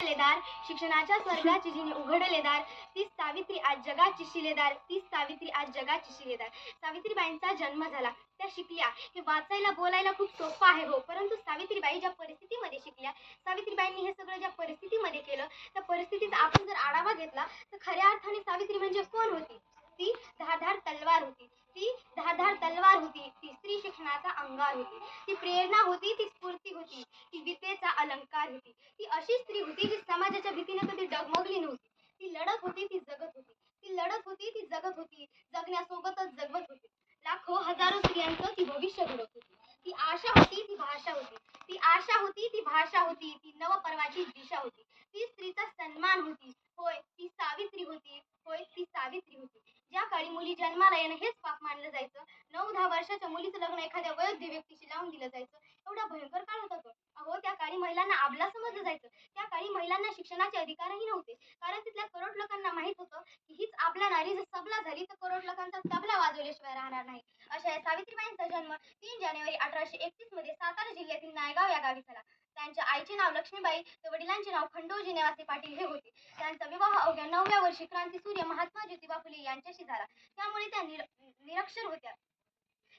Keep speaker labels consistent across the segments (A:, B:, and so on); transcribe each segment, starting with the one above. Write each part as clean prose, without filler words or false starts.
A: उघडले दार, शिक्षणाच्या स्वर्गाचे जिने उघडले दार, तीच सावित्री आज जगाची शिलेदार, तीच सावित्री आज जगाची शिलेदार. सावित्रीबाईंचा जन्म झाला, त्या शिकल्या. हे वाचायला बोलायला खूप सोपं आहे हो, परंतु सावित्रीबाई ज्या परिस्थितीमध्ये शिकल्या, सावित्रीबाईंनी हे सगळं ज्या परिस्थितीमध्ये केलं, त्या परिस्थितीचा आपण जर आढावा घेतला तर खऱ्या अर्थाने सावित्री म्हणजे कोण होती? ती धारधार तलवार होती. ती धारधार तलवार होती. ती स्त्री शिक्षणाचा अंगार होती. ती प्रेरणा होती. ती स्फूर्ती होती. ती विद्येचा अलंकार होती. ती अशी स्त्री होती जी समाजाच्या भीतीने कधी डगमगली नव्हती. ती लढत होती, ती जगत होती. ती लढत होती, ती जगत होती. जगण्यासोबतच जगवत होती. लाखो हजारो स्त्रियांचं ती भविष्य घडवत होती. ती आशा होती, ती भाषा होती. ती आशा होती, ती भाषा होती. ती नवपर्वाची दिशा होती. ती स्त्रीचा सन्मान होती. होय, ती सावित्री होती. होय, ती सावित्री होती. ज्या काळी मुली जन्माला येणं हेच पाप मानलं जायचं, 9-10 वर्षाच्या मुलीचं लग्न एखाद्या वयोद्ध व्यक्तीशी लावून दिलं जायचं, एवढा भयंकर काळ होता तो. अहो, त्या काळी महिलांना अबला समजलं जायचं. त्या काळी महिलांना शिक्षणाचे अधिकारही नव्हते. कारण तिथल्या करोड लोकांना माहित होतं की हीच आपल्या नारी जर सबला झाली तर करोड लोकांचा तबला वाजवल्याशिवाय राहणार नाही. अशा या सावित्रीबाईंचा जन्म 3 जानेवारी 1831 मध्ये सातारा जिल्ह्यातील नायगाव या गावी झाला. त्यांच्या आईचे नाव लक्ष्मीबाई तर वडिलांचे नाव खंडोजी नेवासे पाटील हे होते. त्यांचा विवाह अवघ्या 9व्या वर्षी क्रांतीसूर्य महात्मा ज्योतिबा फुले यांच्याशी झाला. त्यामुळे त्या निरक्षर होत्या.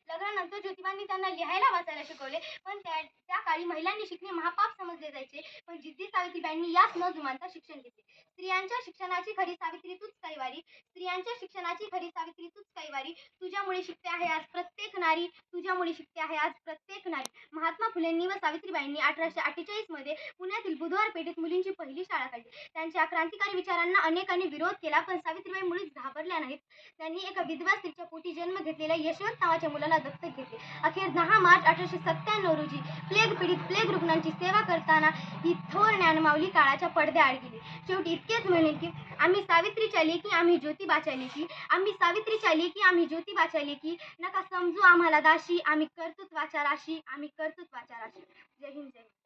A: लग्नानंतर ज्योतिबांनी त्यांना लिहायला वाचायला शिकवले, पण त्या काळी महिलांनी शिकणे महापाप समजले जायचे. पण जिद्दी सावित्रीबाईंनी यास न जुमानता शिक्षण घेतले. स्त्रियांच्या शिक्षणाची खरी सावित्री तूच कैवारी, स्त्रियांच्या शिक्षणाची खरी सावित्री तूच कैवारी. तुझ्यामुळे शिकते आहे आज प्रत्येक नारी, तुझ्यामुळे शिकते आहे आज प्रत्येक नारी. महात्मा फुलेंनी व सावित्रीबाईंनी 1848 मध्ये पुण्यातील बुधवार पेठेत मुलींची पहिली शाळा काढली. त्यांच्या क्रांतिकारी विचारांना अनेकांनी विरोध केला, पण सावित्रीबाई मुळीच घाबरल्या नाहीत. त्यांनी एका विधवा स्त्रीच्या पोटी जन्म घेतलेल्या यशवंत नावाच्या मुलाला दत्तक घेतले. अखेर 10 मार्च 1897 रोजी प्लेग पीडित प्लेग रुग्णांची सेवा करताना ही थोर ज्ञानमाऊली काळाच्या पडद्याआड गेली. शेवटी इतकेच म्हणेल की आम्ही सावित्रीच्या लेकी, आम्ही ज्योतिबाच्या लेकी, आम्ही सावित्रीच्या लेकी, आम्ही ज्योतिबाच्या लेकी. नका समजू आम्हाला दाशी, आम्ही कर्तृत्वाच्या राशी, आम्ही कर्तृत्वाच्या राशी. जय हिंद, जय हिंद.